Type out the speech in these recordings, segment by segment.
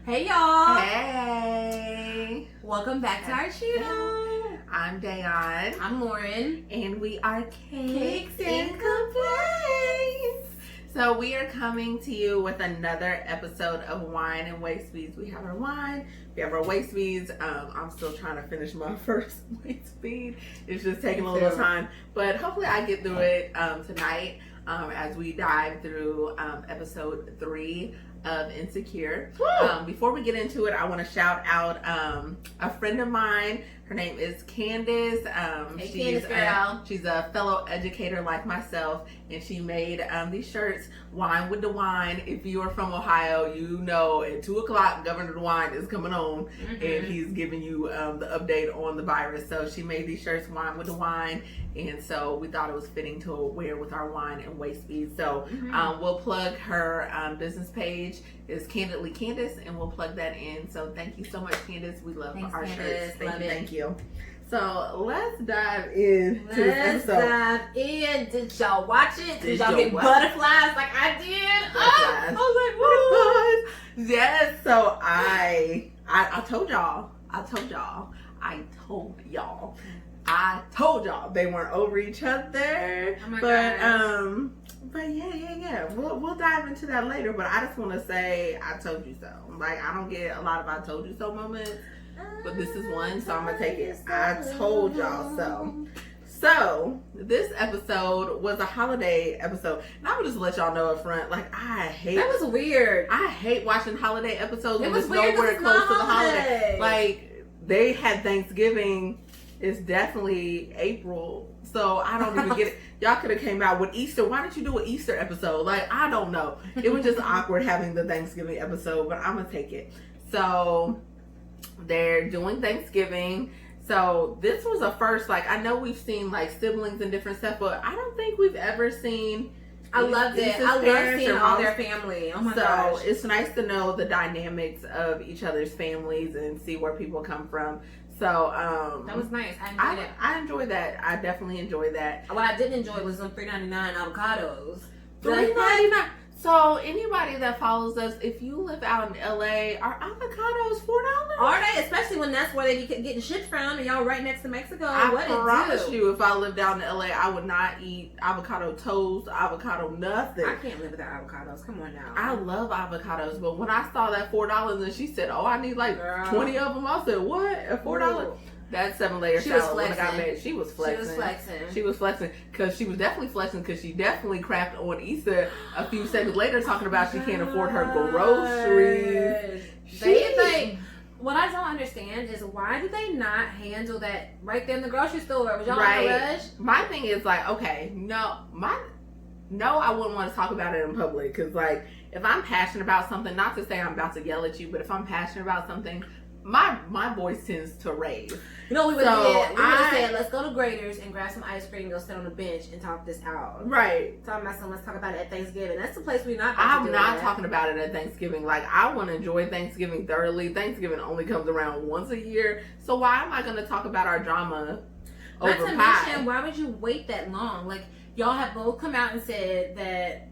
Hey y'all! Hey! Welcome back to our channel. I'm Dayahn. I'm Lauren. And we are Cakes and Complaints. So we are coming to you with another episode of Wine and Waistbeads. We have our wine, we have our Waistbeads. I'm still trying to finish my first Waistbead. It's just taking a little time. But hopefully I get through it tonight as we dive through episode 3 of Insecure. Before we get into it, I want to shout out a friend of mine. Her name is Candice. Hey, Candice girl. She's a fellow educator like myself, and she made these shirts, Wine with Dewine. If you are from Ohio, you know at 2 o'clock Governor Dewine is coming on, and he's giving you the update on the virus. So she made these shirts, Wine with Dewine, and so we thought it was fitting to wear with our wine and Waistbeads. So we'll plug her business page. Is Candidly Candice, and we'll plug that in. So thank you so much, Candice. We love our shirts. Thank you. So let's dive in to this episode. Let's dive in. Did y'all watch it? Did y'all get butterflies like I did? I was like, what? Yes. So I told y'all they weren't over each other. Oh my God. But yeah. We'll dive into that later. But I just want to say, I told you so. Like, I don't get a lot of I told you so moments, but this is one, so I'm gonna take it. I told y'all so. So this episode was a holiday episode, and I would just let y'all know up front, like, that was weird. I hate watching holiday episodes when it's weird nowhere close to the holiday. holiday. Like, they had Thanksgiving. It's definitely April, so I don't even get it. Y'all could have came out with Easter. Why didn't you do an Easter episode? Like, I don't know. It was just awkward having the Thanksgiving episode, but I'm gonna take it. So they're doing Thanksgiving. So this was a first. Like, I know we've seen like siblings and different stuff, but I don't think we've ever seen. I loved it. I love seeing all their family. Oh my gosh. So it's nice to know the dynamics of each other's families and see where people come from. So that was nice. I enjoyed it. I enjoyed that. I definitely enjoyed that. What I didn't enjoy was them $3.99 avocados. $3.99. So anybody that follows us, if you live out in LA, are avocados $4? Are they? Especially when that's where they be getting shipped from, and y'all right next to Mexico. I promise you, if I lived out in LA, I would not eat avocado toast, avocado nothing. I can't live without avocados. Come on now. I love avocados, but when I saw that $4 and she said, "Oh, I need like 20 of them," I said, "What? At $4?" Ooh. That 7-layer salad when I got made, she was flexing. She was flexing because she was definitely flexing because she definitely crapped on Issa a few seconds later talking about she can't afford her groceries. What I don't understand is why did they not handle that right there in the grocery store? Was y'all right. in a rush? My thing is like, okay, no, I wouldn't want to talk about it in public because like if I'm passionate about something, not to say I'm about to yell at you, but if I'm passionate about something, my voice tends to raise. You know, we would have said, let's go to Grader's and grab some ice cream and go sit on the bench and talk this out. Right. Talking about something, let's talk about it at Thanksgiving. That's the place we're not I'm not talking about it at Thanksgiving. Like, I want to enjoy Thanksgiving thoroughly. Thanksgiving only comes around once a year. So why am I going to talk about our drama over pie? Not to mention, why would you wait that long? Like, y'all have both come out and said that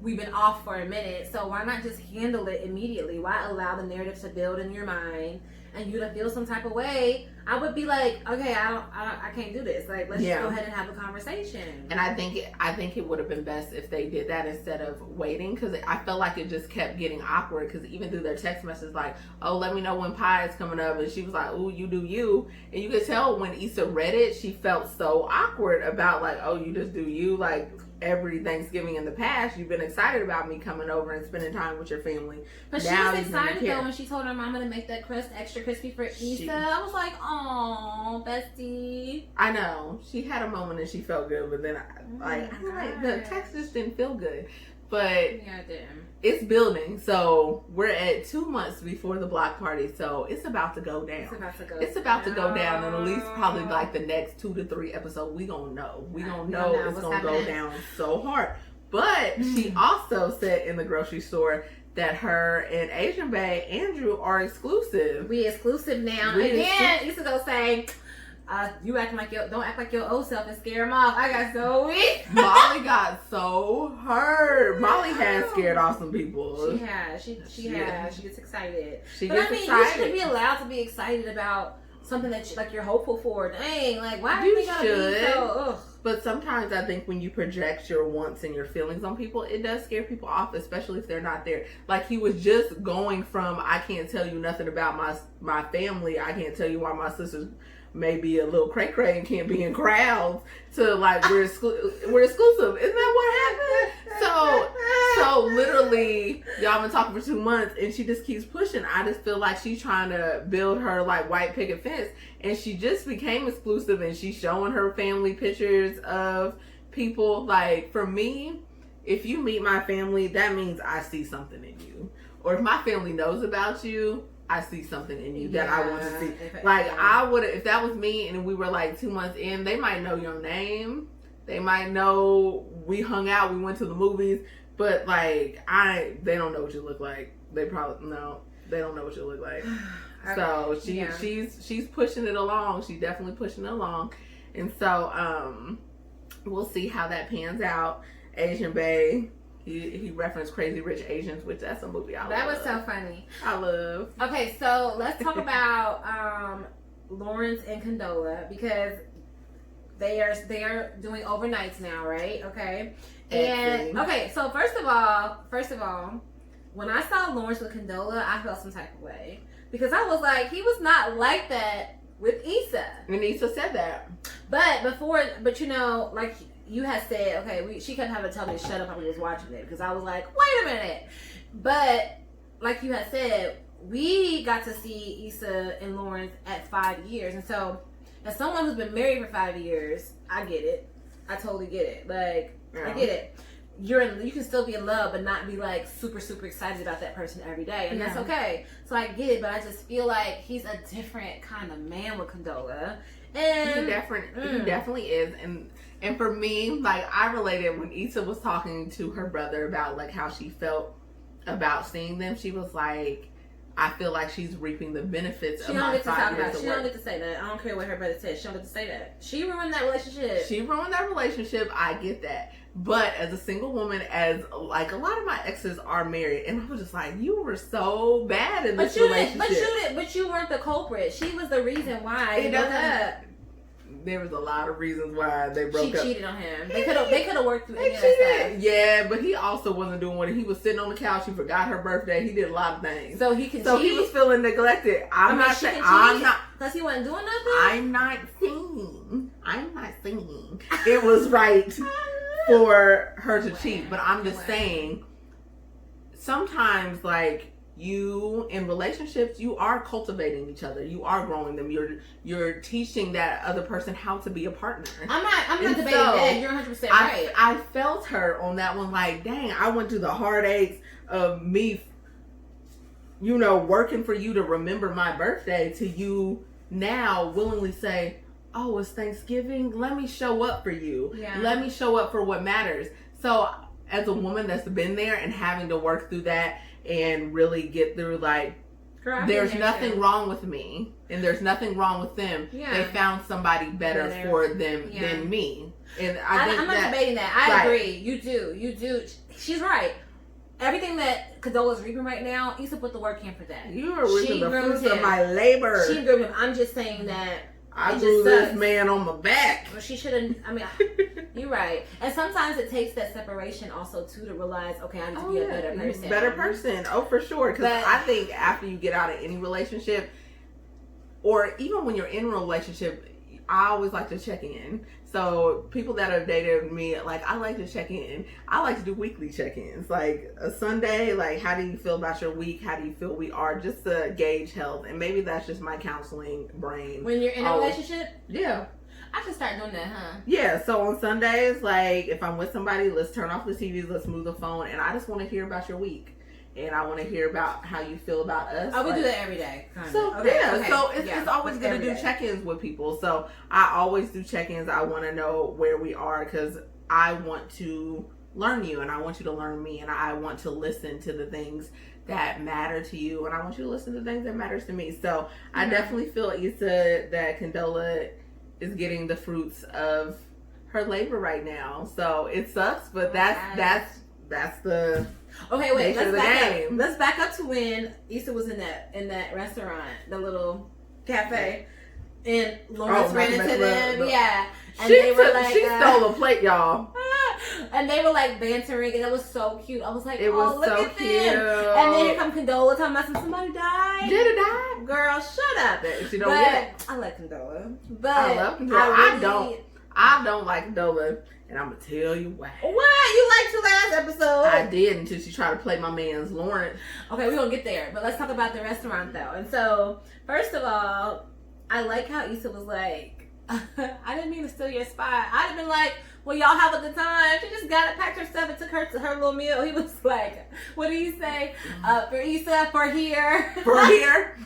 we've been off for a minute, so why not just handle it immediately? Why allow the narrative to build in your mind and you to feel some type of way? I would be like, okay, I can't do this. Like, let's just go ahead and have a conversation. And I think it would have been best if they did that instead of waiting, because I felt like it just kept getting awkward. Because even through their text message, like, oh, let me know when pie is coming up, and she was like, ooh, you do you, and you could tell when Issa read it, she felt so awkward about like, oh, you just do you, like. Every Thanksgiving in the past, you've been excited about me coming over and spending time with your family. But now she was excited though when she told her mama to make that crust extra crispy for Issa. I was like, "Oh, bestie." I know she had a moment and she felt good, but then the text just didn't feel good. But yeah, it didn't. It's building, so we're at 2 months before the block party, so it's about to go down. It's about to go down, and at least probably like the next 2 to 3 episodes, we gonna know. We gonna know it's gonna go down so hard. But she also said in the grocery store that her and Asian bae Andrew are exclusive. We exclusive now. And then Issa go say, You acting like don't act like your old self and scare him off. I got so weak. Molly got so hurt. Molly has scared off some people. She has. She has. She gets excited. She but gets excited. You shouldn't be allowed to be excited about something that you're hopeful for. Dang, like why do you gotta be so? Ugh. But sometimes I think when you project your wants and your feelings on people, it does scare people off, especially if they're not there. Like he was just going from I can't tell you nothing about my family. I can't tell you why my sisters may be a little cray-cray and can't be in crowds to like we're exclusive. Isn't that what happened? So literally y'all been talking for 2 months and she just keeps pushing. I just feel like she's trying to build her like white picket fence, and she just became exclusive and she's showing her family pictures of people. Like for me, if you meet my family, that means I see something in you. Or if my family knows about you, I see something in you that I want to see. I would, if that was me and we were like 2 months in, they might know your name. They might know we hung out, we went to the movies, but like they don't know what you look like. They don't know what you look like. So she's pushing it along. She's definitely pushing it along. And so we'll see how that pans out. Asian Bae. He referenced Crazy Rich Asians, which that's a movie I love. That was so funny. I love. Okay, so let's talk about Lawrence and Condola, because they are doing overnights now, right? Okay. And okay, so first of all, when I saw Lawrence with Condola, I felt some type of way, because I was like, he was not like that with Issa. And Issa said that. But you know, like you had said, okay, she kept having to tell me to shut up when we was watching it, because I was like, wait a minute. But like you had said, we got to see Issa and Lawrence at 5 years, and so as someone who's been married for 5 years, I get it. I totally get it. Like I get it. You can still be in love, but not be like super, super excited about that person every day, and that's okay. So I get it, but I just feel like he's a different kind of man with Condola, and he definitely is. And for me, like I related when Issa was talking to her brother about like how she felt about seeing them. She was like, I feel like she's reaping the benefits of my 5 years of work. She don't get to say that. I don't care what her brother says. She don't get to say that. She ruined that relationship. I get that. But as a single woman, as like a lot of my exes are married, and I was just like, you were so bad in this relationship. But you weren't the culprit. She was the reason why they broke up. There was a lot of reasons why they broke up. She cheated on him. They could have worked through any of that stuff. Yeah, but he also wasn't doing what he was sitting on the couch. He forgot her birthday. He did a lot of things. So he was feeling neglected. I'm not saying because he wasn't doing nothing. I'm not saying it was right for her to cheat, but I'm just saying sometimes like you in relationships, you are cultivating each other, you are growing them, you're teaching that other person how to be a partner. I'm not debating that. You're 100% right. I felt her on that one, like dang, I went through the heartaches of me working for you to remember my birthday, to you now willingly say, oh, it's Thanksgiving, let me show up for you. Let me show up for what matters. So as a woman that's been there and having to work through that and really get through, like, there's nothing wrong with me and there's nothing wrong with them. They found somebody better for them than me. And I'm not debating that. I agree. You do. She's right. Everything that Condola's reaping right now, Issa put the work in for that. You are reaping the fruits of my labor. She groomed him. I'm just saying that I grew this man on my back. Well, she shouldn't. I mean, you're right. And sometimes it takes that separation also too to realize, okay, I need to be a better person. Better person. Oh, for sure. Because I think after you get out of any relationship, or even when you're in a relationship, I always like to check in. So people that have dated me, like, I like to check in. I like to do weekly check-ins. Like a Sunday, like, how do you feel about your week? How do you feel we are? Just to gauge health. And maybe that's just my counseling brain. When you're in a relationship? Yeah. I should start doing that, huh? Yeah. So on Sundays, like, if I'm with somebody, let's turn off the TVs, let's move the phone. And I just want to hear about your week. And I want to hear about how you feel about us. I would do that every day. So it's always good to do check-ins with people. So I always do check-ins. I want to know where we are because I want to learn you and I want you to learn me and I want to listen to the things that matter to you and I want you to listen to the things that matters to me. So I definitely feel, Issa, that Condola is getting the fruits of her labor right now. So it sucks, but that's the okay. Wait, nature of the game. Let's back up to when Issa was in that restaurant, the little cafe, and Lawrence ran into them. Yeah, and they were like, she stole a plate, y'all. And they were like bantering, and it was so cute. I was like, it was look so at cute. them. And then here come Condola talking about somebody died. Did it die? Girl, shut up. She don't get it. I like Condola. But I love Condola. I don't like Condola, and I'm gonna tell you why. What? You liked her last episode? I did, until she tried to play my man's Lawrence. Okay, we're gonna get there, but let's talk about the restaurant though. And so, first of all, I like how Issa was like, I didn't mean to steal your spot. I'd have been like, well, y'all have a good time. She just got it, packed her stuff, and took her to her little meal. He was like, what did he say? For Issa, for here. For here.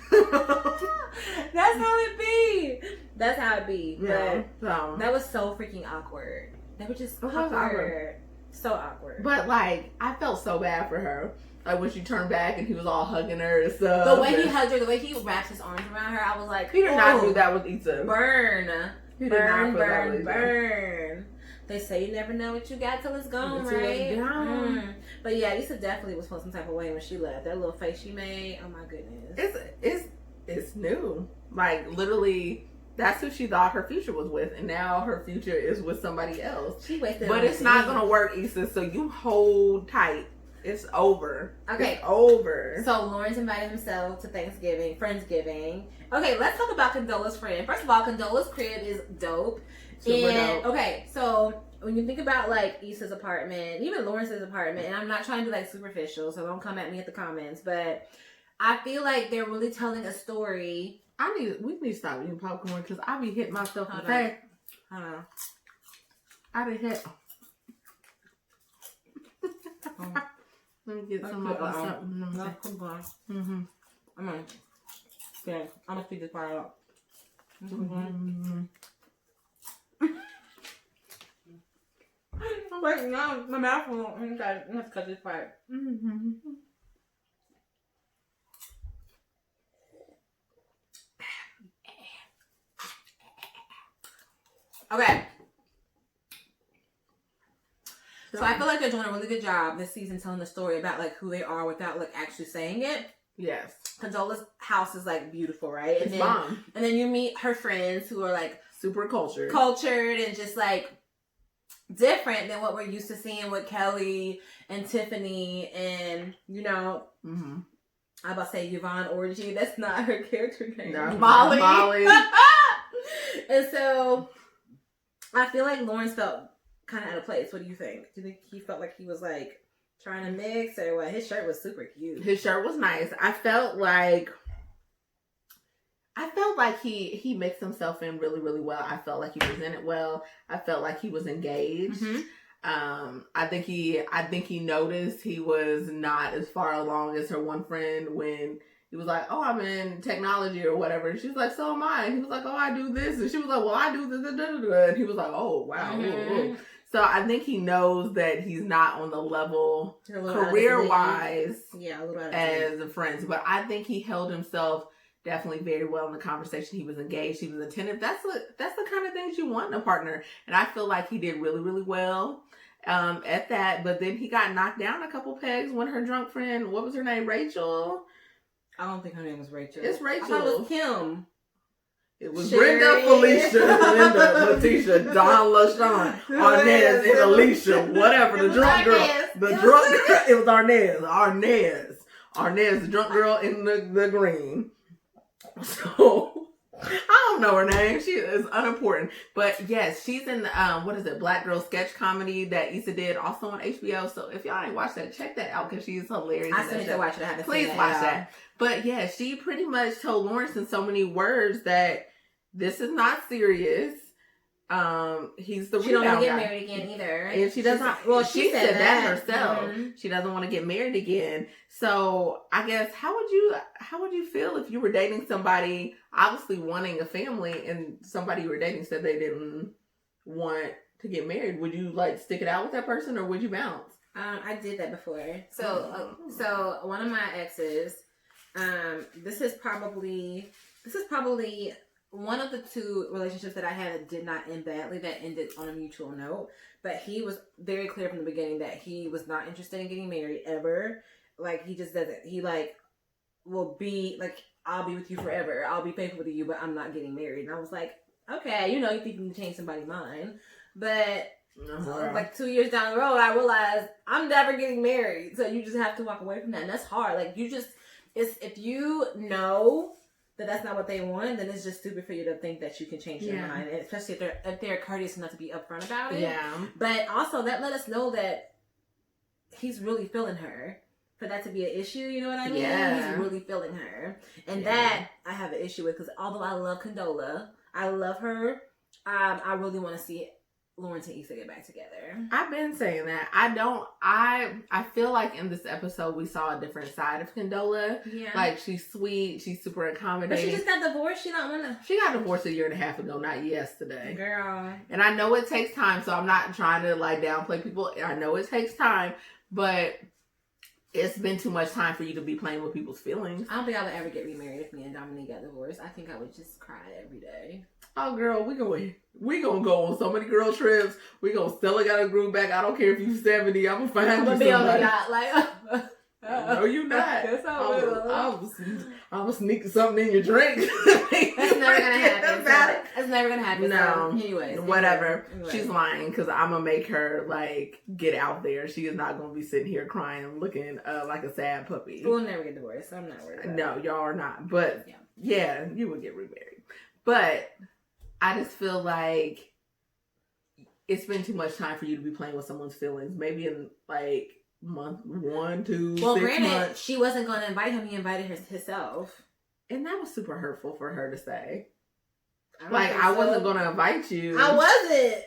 That's how it be. That's how it be. Yeah. But that was so freaking awkward. They were just awkward. So awkward. But like, I felt so bad for her. Like when she turned back and he was all hugging her and stuff. The way he hugged her, the way he wrapped his arms around her, I was like, he did not do that with Issa. Burn. He did not Burn. They say you never know what you got till it's gone, right? But yeah, Issa definitely was feeling some type of way when she left. That little face she made, oh my goodness. It's new. Like literally, that's who she thought her future was with, and now her future is with somebody else. She wasted. But it's not gonna work, Issa. So you hold tight. It's over. Okay. It's over. So Lawrence invited himself to Friendsgiving. Okay, let's talk about Condola's friend. First of all, Condola's crib is dope. Super dope. Okay, so when you think about like Issa's apartment, even Lawrence's apartment, and I'm not trying to be like superficial, so don't come at me at the comments, but I feel like they're really telling a story. We need to stop eating popcorn because I be hitting myself in the face. I don't know. I be hit. Let me get some of something. No, come on. I'm gonna speed this part up. I'm like, no, my mouth won't. Let's cut this part. Okay. So I feel like they're doing a really good job this season telling the story about like who they are without like actually saying it. Yes. Condola's house is like beautiful, right? It's bomb. And then you meet her friends who are like super cultured and just like different than what we're used to seeing with Kelly and Tiffany and I'm about to say Yvonne Orgy. That's not her character name. No, Molly. And so I feel like Lawrence felt kind of out of place. What do you think? Do you think he felt like he was like trying to mix or what? His shirt was super cute. His shirt was nice. I felt like he mixed himself in really, really well. I felt like he presented well. I felt like he was engaged. I think he noticed he was not as far along as her one friend when he was like, oh, I'm in technology or whatever. And she was like, so am I. And he was like, oh, I do this. And she was like, well, I do this. And he was like, oh, wow. Ooh. So I think he knows that he's not on the level career-wise as a friend. But I think he held himself definitely very well in the conversation. He was engaged. He was attentive. That's the kind of things you want in a partner. And I feel like he did really, really well at that. But then he got knocked down a couple pegs when her drunk friend, what was her name, Rachel? I don't think her name was Rachel. It's Rachel. I thought it was Kim. It was Brenda, Felicia, Linda, Letitia, Dawn, LaShawn, Arnez, and Alicia, whatever. The drunk girl. It was Arnez, the drunk girl in the green. So, I don't know her name. She is unimportant. But yes, she's in Black Girl sketch comedy that Issa did also on HBO. So if y'all ain't watched that, check that out because she's hilarious. I still need to watch it. I haven't Please seen watch that. But yeah, she pretty much told Lawrence in so many words that this is not serious. He's the she don't want to get married again either, and she doesn't. Well, she said that herself. She doesn't want to get married again. So I guess how would you feel if you were dating somebody obviously wanting a family, and somebody you were dating said they didn't want to get married? Would you like stick it out with that person, or would you bounce? I did that before. So one of my exes. This is probably one of the two relationships that I had that did not end badly, that ended on a mutual note. But he was very clear from the beginning that he was not interested in getting married ever. Like, he just doesn't. He, like, will be, like, I'll be with you forever. I'll be faithful to you, but I'm not getting married. And I was like, okay, you know, you think you can change somebody's mind. But, like, 2 years down the road, I realized I'm never getting married. So you just have to walk away from that. And that's hard. Like, you just, if you know that that's not what they want, then it's just stupid for you to think that you can change your mind, and especially if they're courteous enough to be upfront about it. Yeah. But also, that let us know that he's really feeling her. For that to be an issue, you know what I mean? Yeah. He's really feeling her, and that I have an issue with, because although I love Condola, I love her. I really want to see Lawrence and Issa get back together. I've been saying that. I feel like in this episode we saw a different side of Condola. Yeah. Like, she's sweet, she's super accommodating. But she just got divorced. She don't want to. She got divorced 1.5 years ago, not yesterday. Girl. And I know it takes time, so I'm not trying to like downplay people. I know it takes time, but it's been too much time for you to be playing with people's feelings. I don't think I would ever get remarried if me and Dominique got divorced. I think I would just cry every day. Oh, girl, we gonna go on so many girl trips. We gonna still got a group back. I don't care if you 70. I'm gonna find you somebody. Be on the yacht, like. No, you not. That's how it I was sneaking something in your drink. That's never gonna happen. That's never gonna happen. No. So, anyways. Whatever. Anyway. She's lying, because I'm gonna make her, like, get out there. She is not gonna be sitting here crying, looking like a sad puppy. We'll never get divorced. I'm not worried about No, y'all are not. But, yeah, you would get remarried. But I just feel like it's been too much time for you to be playing with someone's feelings. Maybe in, like, month 1, 2, 6 months. She wasn't going to invite him. He invited herself. And that was super hurtful for her to say. I wasn't going to invite you. I wasn't.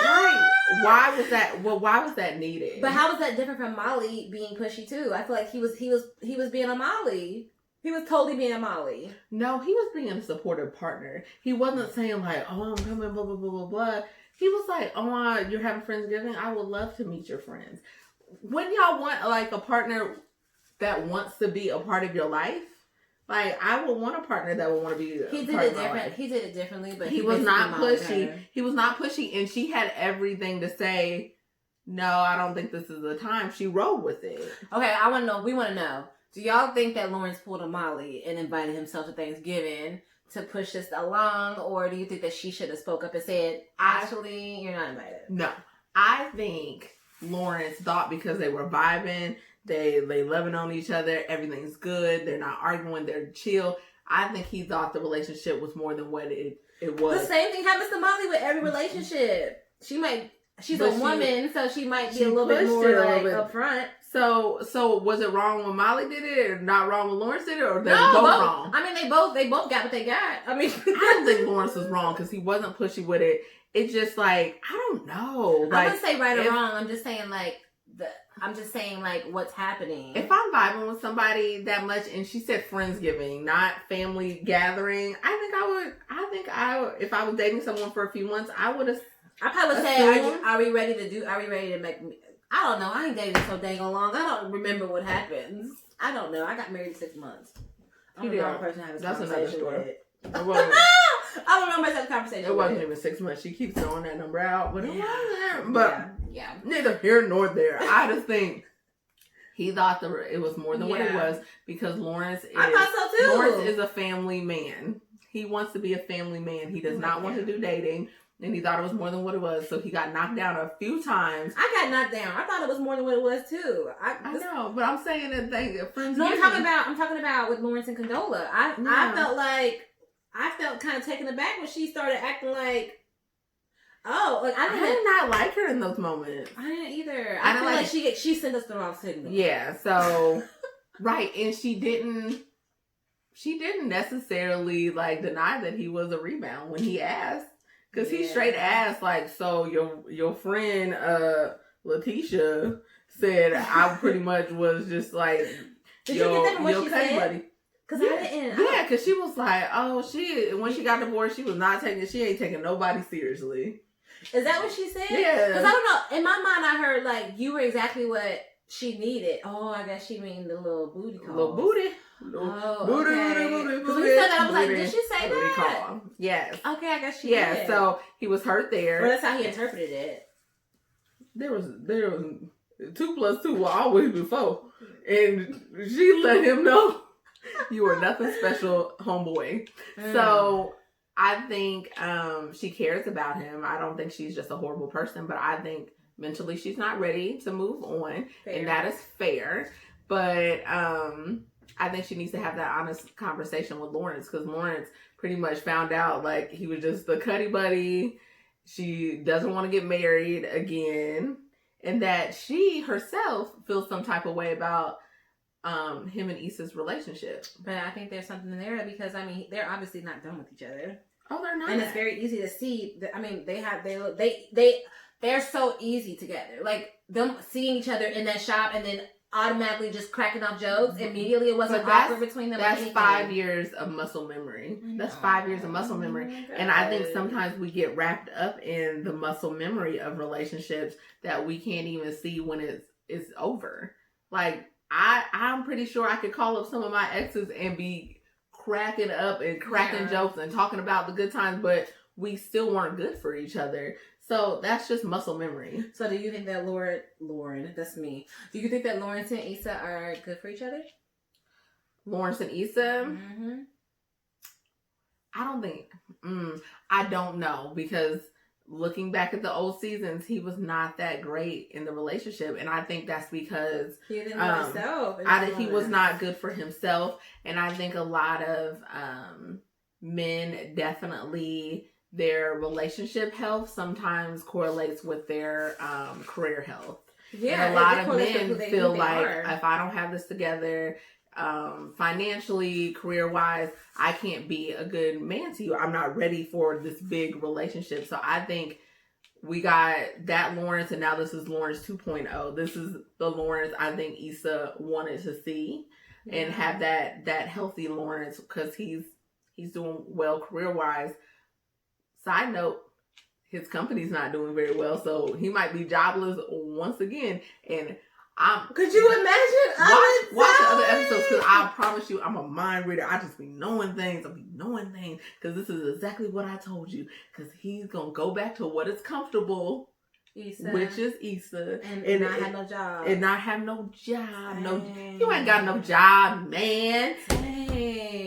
Right. Why was that? Well, why was that needed? But how was that different from Molly being pushy too? I feel like he was being a Molly. He was totally being a Molly. No, he was being a supportive partner. He wasn't saying like, "Oh, I'm coming," blah blah blah blah blah. He was like, "Oh, you're having Friendsgiving. I would love to meet your friends." When y'all want like a partner that wants to be a part of your life, like I would want a partner that would want to be. He did it different. He did it differently, but he was not pushy. He was not pushy, and she had everything to say. No, I don't think this is the time. She rolled with it. Okay, I want to know. We want to know. Do y'all think that Lawrence pulled a Molly and invited himself to Thanksgiving to push this along, or do you think that she should have spoke up and said, "Actually, you're not invited"? No, I think Lawrence thought because they were vibing, they loving on each other, everything's good, they're not arguing, they're chill. I think he thought the relationship was more than what it was. The same thing happens to Molly with every relationship. She's a woman, so she might be a little bit more like upfront. So was it wrong when Molly did it, or not wrong when Lawrence did it, or they both wrong? I mean, they both got what they got. I mean, I don't think Lawrence was wrong because he wasn't pushy with it. It's just like, I don't know. Like, I wouldn't say right or wrong. I'm just saying what's happening. If I'm vibing with somebody that much, and she said Friendsgiving, not family gathering, I think if I was dating someone for a few months, I probably would say, are we ready to make, I don't know. I ain't dated so dang long. I don't remember what happens. I don't know. I got married 6 months. I'm the wrong person to have this conversation with. I don't know myself conversation. It wasn't even 6 months. She keeps throwing that number out, but neither here nor there. I just think he thought it was more than what it was, because Lawrence is. I thought so too. Lawrence is a family man. He wants to be a family man. He does not want to do dating. And he thought it was more than what it was, so he got knocked down a few times. I got knocked down. I thought it was more than what it was too. I know, but I'm saying that friends. No, I'm talking about with Lawrence and Condola. I felt kind of taken aback when she started acting like, I did not like her in those moments. I didn't either. I feel like she sent us the wrong signal. Yeah. So right, and she didn't necessarily like deny that he was a rebound when he asked. Because he straight asked, like, so your friend, Letitia said I pretty much was just like, Did you get that from what she said? Buddy. Because I didn't. Yeah, because she was like, when she got divorced, she ain't taking nobody seriously. Is that what she said? Yeah. Because I don't know. In my mind, I heard, like, you were exactly what she needed. Oh, I guess she mean the little booty call. Little booty. Booty. Because we said that, I was like, did she say that? Recall. Yes. Okay, I guess she did. did. So he was hurt there. Well, that's how he interpreted it. There was 2 + 2 will always be 4. And she let him know you are nothing special, homeboy. So I think she cares about him. I don't think she's just a horrible person, but I think mentally she's not ready to move on. Fair. And that is fair. But I think she needs to have that honest conversation with Lawrence, because Lawrence pretty much found out like he was just the cuddy buddy. She doesn't want to get married again. And that she herself feels some type of way about him and Issa's relationship. But I think there's something there because, I mean, they're obviously not done with each other. Oh, they're not. And it's very easy to see. I mean, they're so easy together. Like, them seeing each other in that shop and then automatically just cracking off jokes immediately. It wasn't awkward between them. That's 5 years of muscle memory. That's 5 years of muscle memory. And I think sometimes we get wrapped up in the muscle memory of relationships that we can't even see when it's over. Like, I'm pretty sure I could call up some of my exes and be cracking up and cracking jokes and talking about the good times, but we still weren't good for each other. So that's just muscle memory. So do you think that Lauren, that's me. Do you think that Lawrence and Issa are good for each other? Lawrence and Issa? Mm-hmm. I don't think. I don't know, because looking back at the old seasons, he was not that great in the relationship, and I think that's because he didn't know himself. He was not good for himself, and I think a lot of men definitely. Their relationship health sometimes correlates with their career health. Yeah, and a lot of men feel like if I don't have this together, financially, career-wise, I can't be a good man to you. I'm not ready for this big relationship. So I think we got that Lawrence, and now this is Lawrence 2.0. This is the Lawrence I think Issa wanted to see and have that healthy Lawrence, because he's doing well career-wise. Side note, his company's not doing very well, so he might be jobless once again. And could you imagine? Watch the other episodes, because I promise you, I'm a mind reader. I just be knowing things. Because this is exactly what I told you. Because he's gonna go back to what is comfortable, Issa. Which is Issa, and not have no job. And not have no job. No, you ain't got no job, man.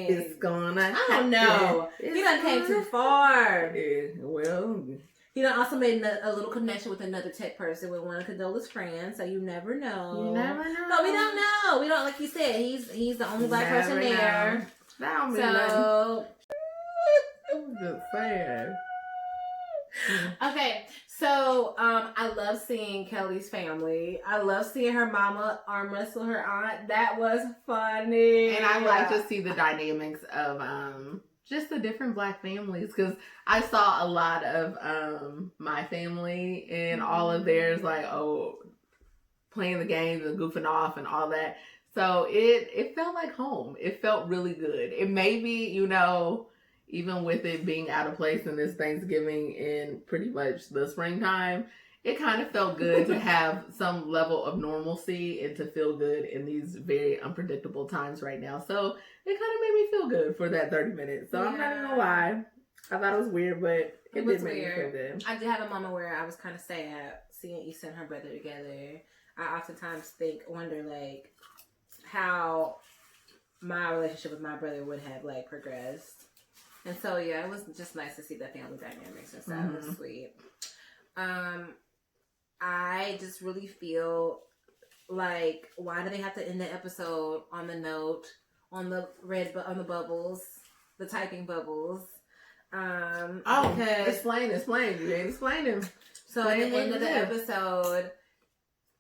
It's gonna. I don't know. He done came too far. Yeah, well, he done also made a little connection with another tech person with one of Condola's friends. So you never know. You never know. No, we don't know. We don't, like you said. He's the only black person there. That don't mean nothing. I'm just saying. Okay, so I love seeing Kelly's family. I love seeing her mama arm wrestle her aunt. That was funny. And I like to see the dynamics of just the different black families, because I saw a lot of my family and all of theirs, like, playing the games and goofing off and all that. So it felt like home. It felt really good. It may be, even with it being out of place in this Thanksgiving in pretty much the springtime, it kind of felt good to have some level of normalcy and to feel good in these very unpredictable times right now. So it kind of made me feel good for that 30 minutes. So I'm not even gonna lie. I thought it was weird, but it did make me feel good. I did have a moment where I was kind of sad seeing Issa and her brother together. I oftentimes wonder like how my relationship with my brother would have like progressed. And so, yeah, it was just nice to see the family dynamics and stuff. It was sweet. I just really feel like, why do they have to end the episode on the note, on the bubbles, the typing bubbles? Explain. You ain't explaining. So at the end of the episode,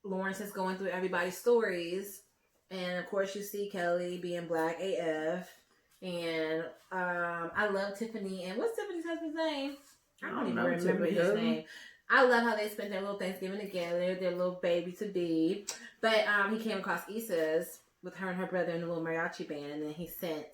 Lawrence is going through everybody's stories. And, of course, you see Kelly being black AF. And I love Tiffany. And what's Tiffany's husband's name? I don't even remember his name. I love how they spent their little Thanksgiving together, their little baby to be. But he came across Issa's with her and her brother in the little mariachi band, and then he sent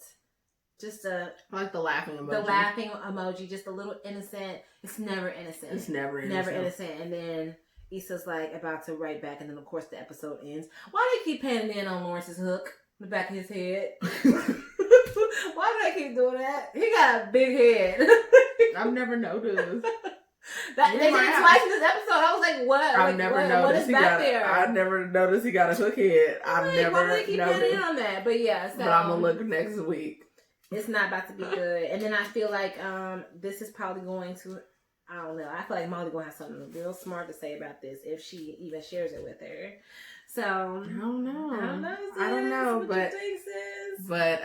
just the laughing emoji. The laughing emoji, just a little innocent. It's never innocent. Never innocent. And then Issa's like about to write back, and then of course the episode ends. Why do they keep panning in on Lawrence's hook in the back of his head? Why do they keep keep doing that. He got a big head. I've never noticed. They did it twice in this episode. I was like, what? I've never noticed what is he back got. there? I never noticed he got a hook head. I've never Why do they keep noticed. getting in on that? But yeah, so But I'm gonna look next week. It's not about to be good. And then I feel like this is probably going to, I don't know. I feel like Molly gonna have something real smart to say about this if she even shares it with her. So I don't know. I don't know. But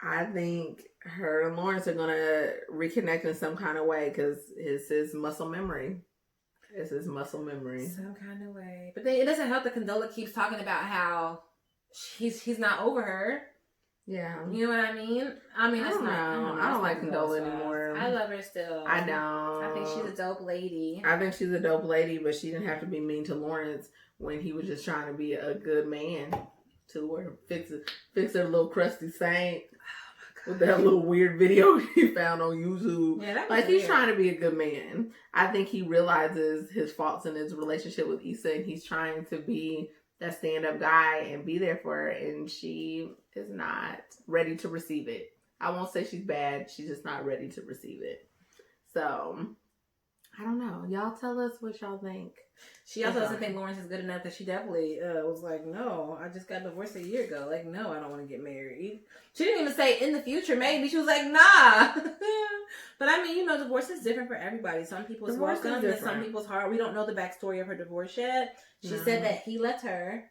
I think her and Lawrence are gonna reconnect in some kind of way because it's his muscle memory. It's his muscle memory. Some kind of way. But then it doesn't help that Condola keeps talking about how he's not over her. Yeah. You know what I mean? I mean, that's not. I don't like Condola anymore. I love her still. I don't. I think she's a dope lady. I think she's a dope lady, but she didn't have to be mean to Lawrence when he was just trying to be a good man to her. Fix her little crusty saint. With that little weird video he found on YouTube. Yeah, that was like, weird. He's trying to be a good man. I think he realizes his faults in his relationship with Issa, and he's trying to be that stand-up guy and be there for her, and she is not ready to receive it. I won't say she's bad. She's just not ready to receive it. So, I don't know. Y'all tell us what y'all think. She also doesn't think Lawrence is good enough that she definitely was like, no, I just got divorced a year ago. Like, no, I don't want to get married. She didn't even say in the future, maybe. She was like, nah. But I mean, divorce is different for everybody. Some people's welcome and some people's hard. We don't know the backstory of her divorce yet. She said that he left her.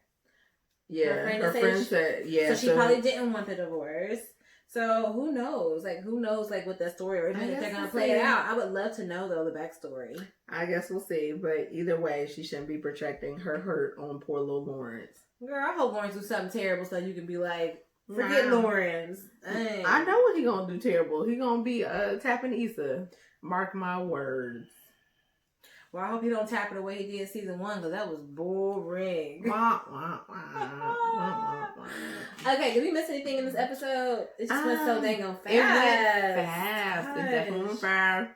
Yeah, her friend said, yeah. So she probably didn't want the divorce. So who knows? Who knows what that story, or even if they're going to play it out. I would love to know, though, the backstory. I guess we'll see. But either way, she shouldn't be projecting her hurt on poor little Lawrence. Girl, I hope Lawrence do something terrible so you can be like, forget Lawrence. Dang. I know what he going to do terrible. He going to be tapping Issa. Mark my words. Well, I hope he don't tap it the way he did season 1, because that was boring. Okay, did we miss anything in this episode? It just went so dang on fast. It went fast. It definitely went fast.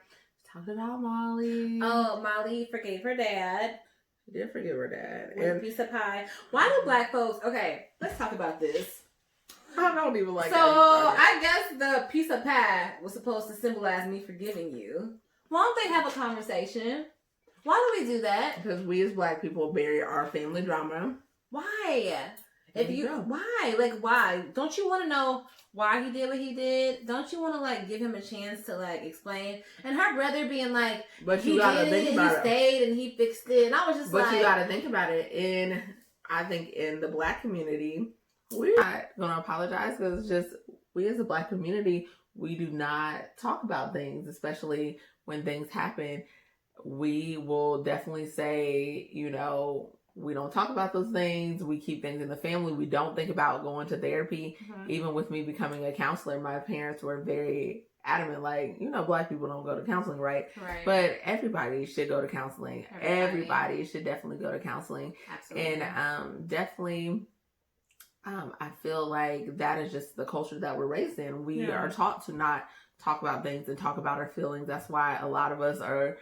Talked about Molly. Oh, Molly forgave her dad. She did forgive her dad. With a piece of pie. Why do black folks... Okay, let's talk about this. I don't even like So, I guess the piece of pie was supposed to symbolize me forgiving you. Why don't they have a conversation? Why do we do that? Because we as black people bury our family drama. Why? Why? Why? Don't you want to know why he did what he did? Don't you want to give him a chance to explain? And her brother being like, but you gotta think about it. He stayed and he fixed it, and I was just but you gotta think about it. I think in the black community, we're not gonna apologize because it's just we as a black community, we do not talk about things, especially when things happen. We will definitely say, we don't talk about those things. We keep things in the family. We don't think about going to therapy. Mm-hmm. Even with me becoming a counselor, my parents were very adamant, black people don't go to counseling, right? Right. But everybody should go to counseling. Everybody should definitely go to counseling. Absolutely. And definitely, I feel like that is just the culture that we're raised in. We are taught to not talk about things and talk about our feelings. That's why a lot of us are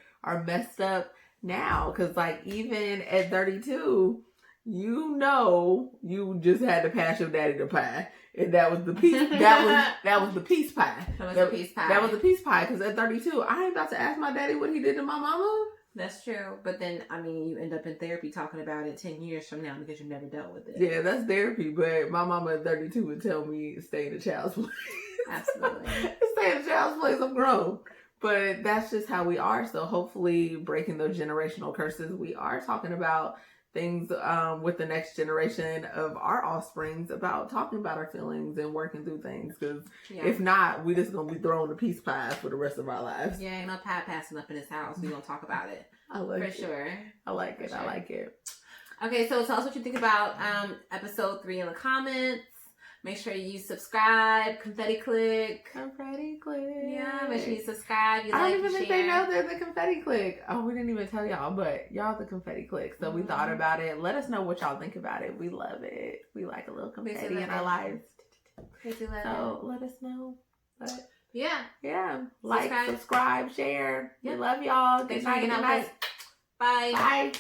messed up now, because even at 32, you just had to pass your daddy the pie, and that was the piece. that was the peace pie. That was the peace pie. That was the peace pie. Because at 32, I ain't about to ask my daddy what he did to my mama. That's true, but then you end up in therapy talking about it 10 years from now because you never dealt with it. Yeah, that's therapy. But my mama at 32 would tell me stay in the child's place. Absolutely, stay in the child's place. I'm grown. But that's just how we are. So hopefully breaking those generational curses, we are talking about things with the next generation of our offsprings about talking about our feelings and working through things. Because if not, we just going to be throwing the peace pies for the rest of our lives. Yeah, ain't no pie passing up in his house. We're going to talk about it. I like it. For sure. I like it. Sure. I like it. Okay, so tell us what you think about episode 3 in the comments. Make sure you subscribe, confetti click. Confetti click. Yeah, make sure you subscribe. I don't even think they know they're the confetti click. Oh, we didn't even tell y'all, but y'all the confetti click. So we thought about it. Let us know what y'all think about it. We love it. We like a little confetti in our lives. So let us know. But yeah. Like, subscribe, share. We love y'all. Good night. Bye. Bye.